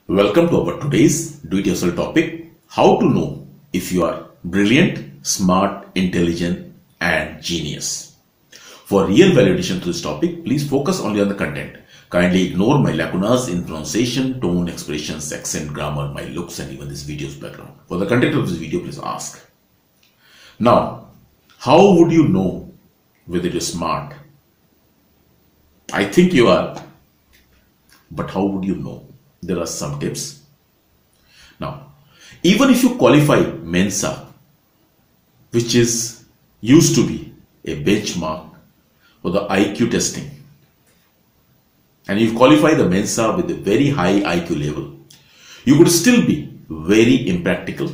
Welcome to our today's do-it-yourself topic, how to know if you are brilliant, smart, intelligent and genius. For real validation to this topic, please focus only on the content. Kindly ignore my lacunas in pronunciation, tone, expressions, accent, grammar, my looks and even this video's background. For the content of this video, please ask. Now, how would you know whether you're smart? I think you are, but how would you know? There are some tips. Now, even if you qualify Mensa, which is used to be a benchmark for the IQ testing, and you qualify the Mensa with a very high IQ level, you could still be very impractical.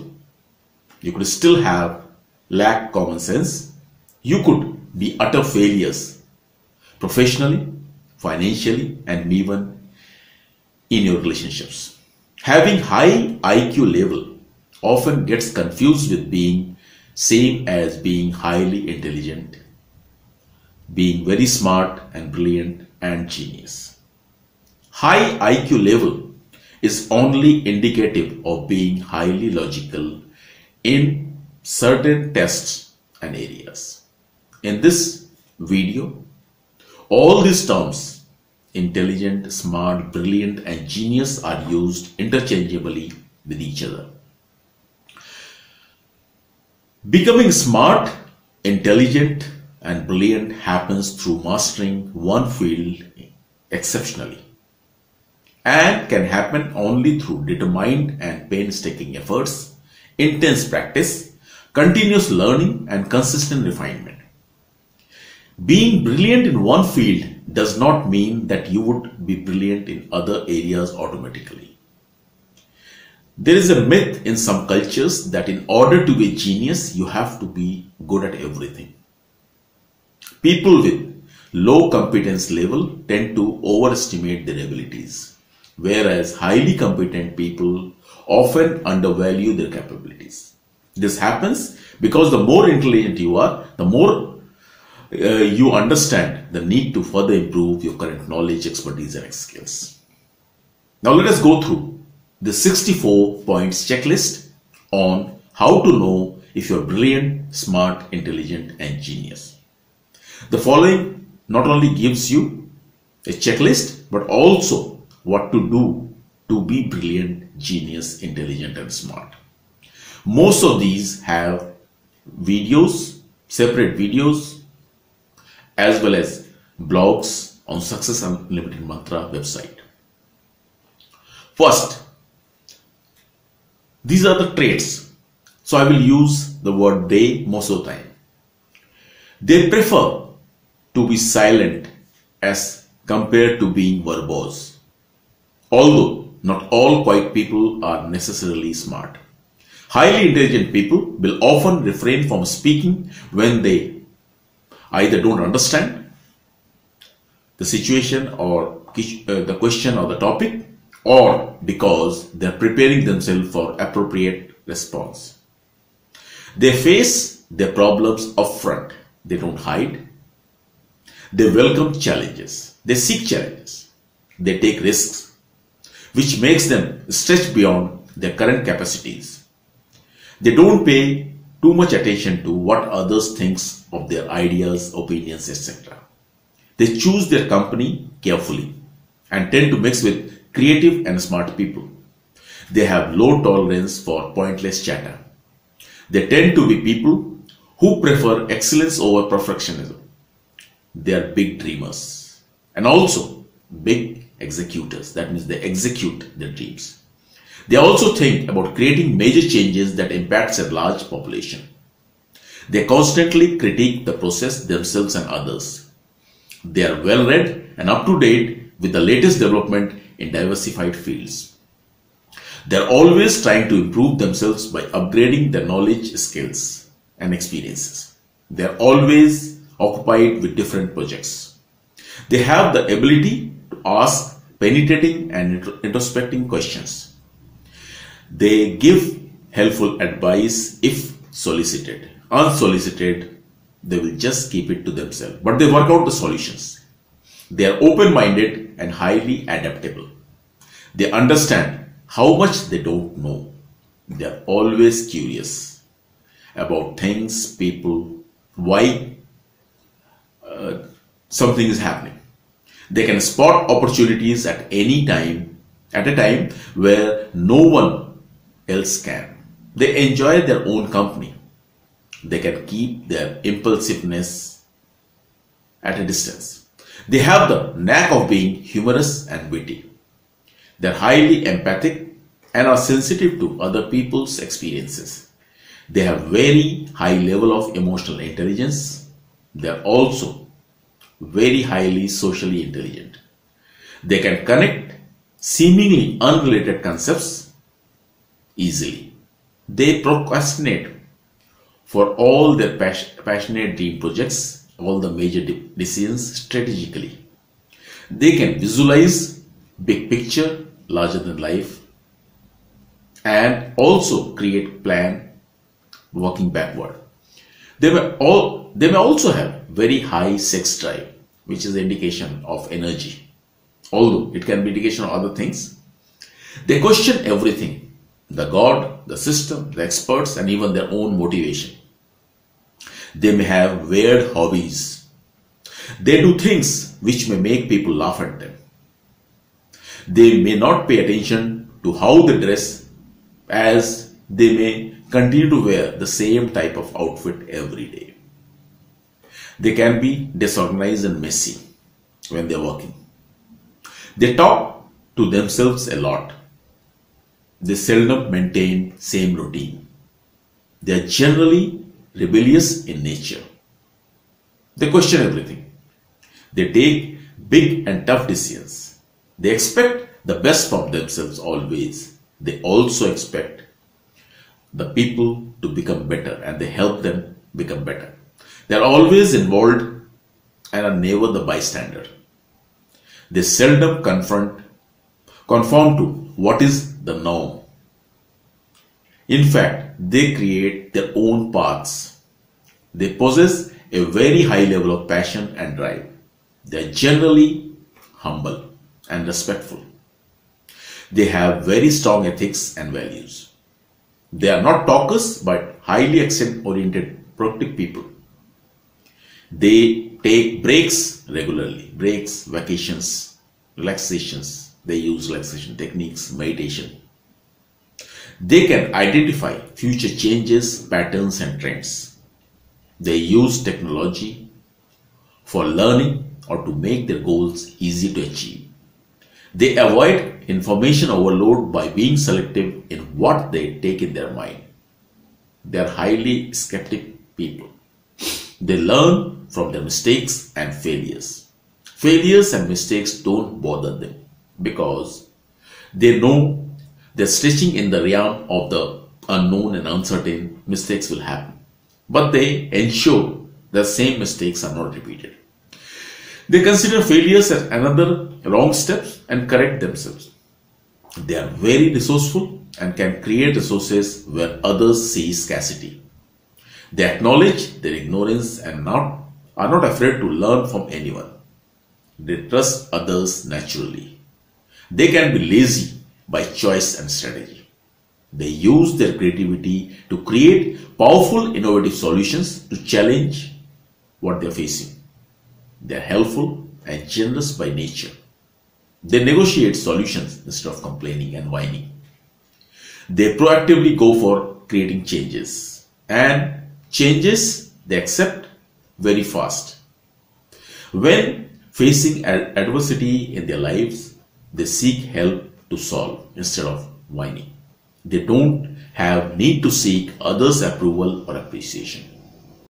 You could still lack common sense. You could be utter failures professionally, financially, and even in your relationships. Having high IQ level often gets confused with being same as being highly intelligent, being very smart and brilliant and genius. High IQ level is only indicative of being highly logical in certain tests and areas. In this video, all these terms intelligent, smart, brilliant and genius are used interchangeably with each other. Becoming smart, intelligent and brilliant happens through mastering one field exceptionally, and can happen only through determined and painstaking efforts, intense practice, continuous learning and consistent refinement. Being brilliant in one field does not mean that you would be brilliant in other areas automatically. There is a myth in some cultures that in order to be a genius, you have to be good at everything. People with low competence level tend to overestimate their abilities, whereas highly competent people often undervalue their capabilities. This happens because the more intelligent you are, the more you understand the need to further improve your current knowledge, expertise and skills. Now let us go through the 64 points checklist on how to know if you're brilliant, smart, intelligent and genius. The following not only gives you a checklist but also what to do to be brilliant, genius, intelligent and smart. Most of these have videos, separate videos, as well as blogs on Success Unlimited Mantra website. First, these are the traits. So I will use the word they most of the time. They prefer to be silent as compared to being verbose. Although not all quiet people are necessarily smart. Highly intelligent people will often refrain from speaking when they either don't understand the situation or the question or the topic, or because they're preparing themselves for appropriate response. They face their problems upfront. They don't hide. They welcome challenges. They seek challenges. They take risks, which makes them stretch beyond their current capacities. They don't pay too much attention to what others think of their ideas, opinions, etc. They choose their company carefully and tend to mix with creative and smart people. They have low tolerance for pointless chatter. They tend to be people who prefer excellence over perfectionism. They are big dreamers and also big executors. That means they execute their dreams. They also think about creating major changes that impacts a large population. They constantly critique the process themselves and others. They are well read and up to date with the latest development in diversified fields. They are always trying to improve themselves by upgrading their knowledge, skills and experiences. They are always occupied with different projects. They have the ability to ask penetrating and introspecting questions. They give helpful advice if solicited. Unsolicited, they will just keep it to themselves. But they work out the solutions. They are open-minded and highly adaptable. They understand how much they don't know. They are always curious about things, people, why something is happening. They can spot opportunities at any time, at a time where no one else can. They enjoy their own company. They can keep their impulsiveness at a distance. They have the knack of being humorous and witty. They are highly empathic and are sensitive to other people's experiences. They have very high level of emotional intelligence. They are also very highly socially intelligent. They can connect seemingly unrelated concepts easily. They procrastinate for all their passionate dream projects, all the major decisions strategically. They can visualize big picture, larger than life, and also create plan working backward. They may also have very high sex drive, which is an indication of energy, although it can be indication of other things. They question everything, the God, the system, the experts, and even their own motivation. They may have weird hobbies. They do things which may make people laugh at them. They may not pay attention to how they dress, as they may continue to wear the same type of outfit every day. They can be disorganized and messy when they're working. They talk to themselves a lot. They seldom maintain same routine. They are generally rebellious in nature. They question everything. They take big and tough decisions. They expect the best from themselves always. They also expect the people to become better, and they help them become better. They are always involved and are never the bystander. They seldom conform to what is the norm. In fact, they create their own paths. They possess a very high level of passion and drive. They are generally humble and respectful. They have very strong ethics and values. They are not talkers but highly action-oriented, productive people. They take breaks regularly, breaks, vacations, relaxations. They use relaxation techniques, meditation. They can identify future changes, patterns, and trends. They use technology for learning or to make their goals easy to achieve. They avoid information overload by being selective in what they take in their mind. They are highly skeptic people. They learn from their mistakes and failures. Failures and mistakes don't bother them because they know they're stretching in the realm of the unknown and uncertain. Mistakes will happen, but they ensure the same mistakes are not repeated. They consider failures as another wrong step and correct themselves. They are very resourceful and can create resources where others see scarcity. They acknowledge their ignorance and are not afraid to learn from anyone. They trust others naturally. They can be lazy by choice and strategy. They use their creativity to create powerful, innovative solutions to challenge what they are facing. They are helpful and generous by nature. They negotiate solutions instead of complaining and whining. They proactively go for creating changes, and changes they accept very fast. When facing adversity in their lives, they seek help to solve instead of whining. They don't have need to seek others' approval or appreciation.